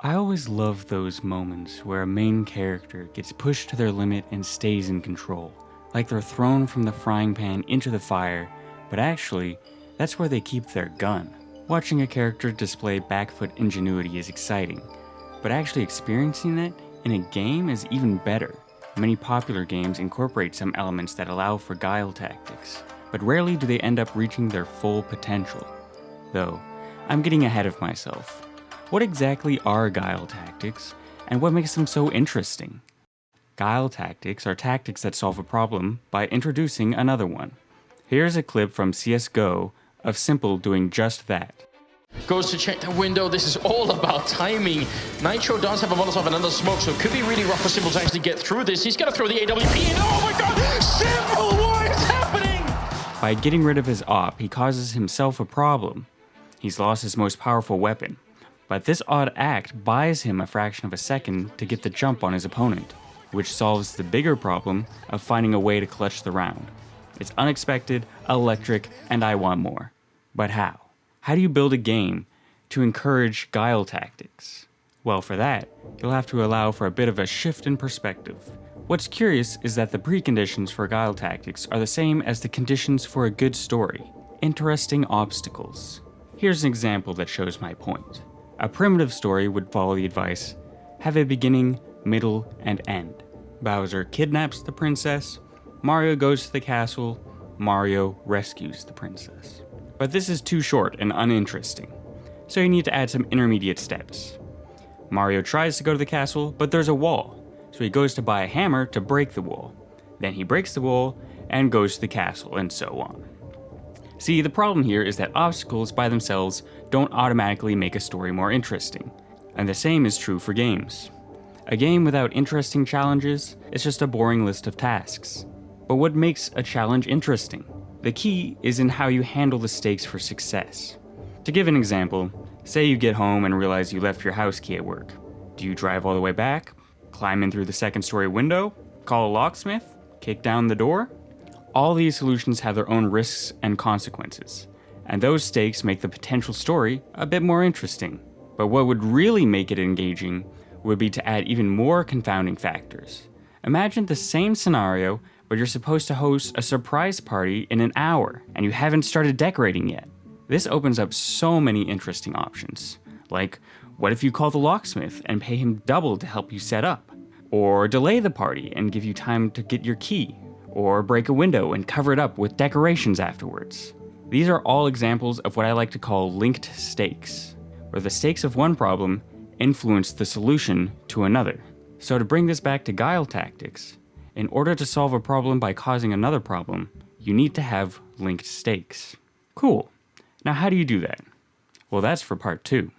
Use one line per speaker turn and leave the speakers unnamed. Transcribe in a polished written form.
I always love those moments where a main character gets pushed to their limit and stays in control, like they're thrown from the frying pan into the fire, but actually, that's where they keep their gun. Watching a character display backfoot ingenuity is exciting, but actually experiencing it in a game is even better. Many popular games incorporate some elements that allow for guile tactics, but rarely do they end up reaching their full potential. Though, I'm getting ahead of myself. What exactly are guile tactics, and what makes them so interesting? Guile tactics are tactics that solve a problem by introducing another one. Here's a clip from CSGO of Simple doing just that.
Goes to check the window. This is all about timing. Nitro does have a Molotov and another smoke, so it could be really rough for Simple to actually get through this. He's going to throw the AWP in. Oh my god! Simple, what is happening?
By getting rid of his op, he causes himself a problem. He's lost his most powerful weapon, but this odd act buys him a fraction of a second to get the jump on his opponent, which solves the bigger problem of finding a way to clutch the round. It's unexpected, electric, and I want more. But how? How do you build a game to encourage guile tactics? Well, for that, you'll have to allow for a bit of a shift in perspective. What's curious is that the preconditions for guile tactics are the same as the conditions for a good story: interesting obstacles. Here's an example that shows my point. A primitive story would follow the advice, have a beginning, middle, and end. Bowser kidnaps the princess, Mario goes to the castle, Mario rescues the princess. But this is too short and uninteresting, so you need to add some intermediate steps. Mario tries to go to the castle, but there's a wall, so he goes to buy a hammer to break the wall. Then he breaks the wall and goes to the castle, and so on. See, the problem here is that obstacles by themselves don't automatically make a story more interesting, and the same is true for games. A game without interesting challenges is just a boring list of tasks. But what makes a challenge interesting? The key is in how you handle the stakes for success. To give an example, say you get home and realize you left your house key at work. Do you drive all the way back? Climb in through the second-story window? Call a locksmith? Kick down the door? All these solutions have their own risks and consequences, and those stakes make the potential story a bit more interesting. But what would really make it engaging would be to add even more confounding factors. Imagine the same scenario, but you're supposed to host a surprise party in an hour, and you haven't started decorating yet. This opens up so many interesting options. Like, what if you call the locksmith and pay him double to help you set up? Or delay the party and give you time to get your key? Or break a window and cover it up with decorations afterwards? These are all examples of what I like to call linked stakes, where the stakes of one problem influence the solution to another. So to bring this back to guile tactics, in order to solve a problem by causing another problem, you need to have linked stakes. Cool. Now how do you do that? Well, that's for part 2.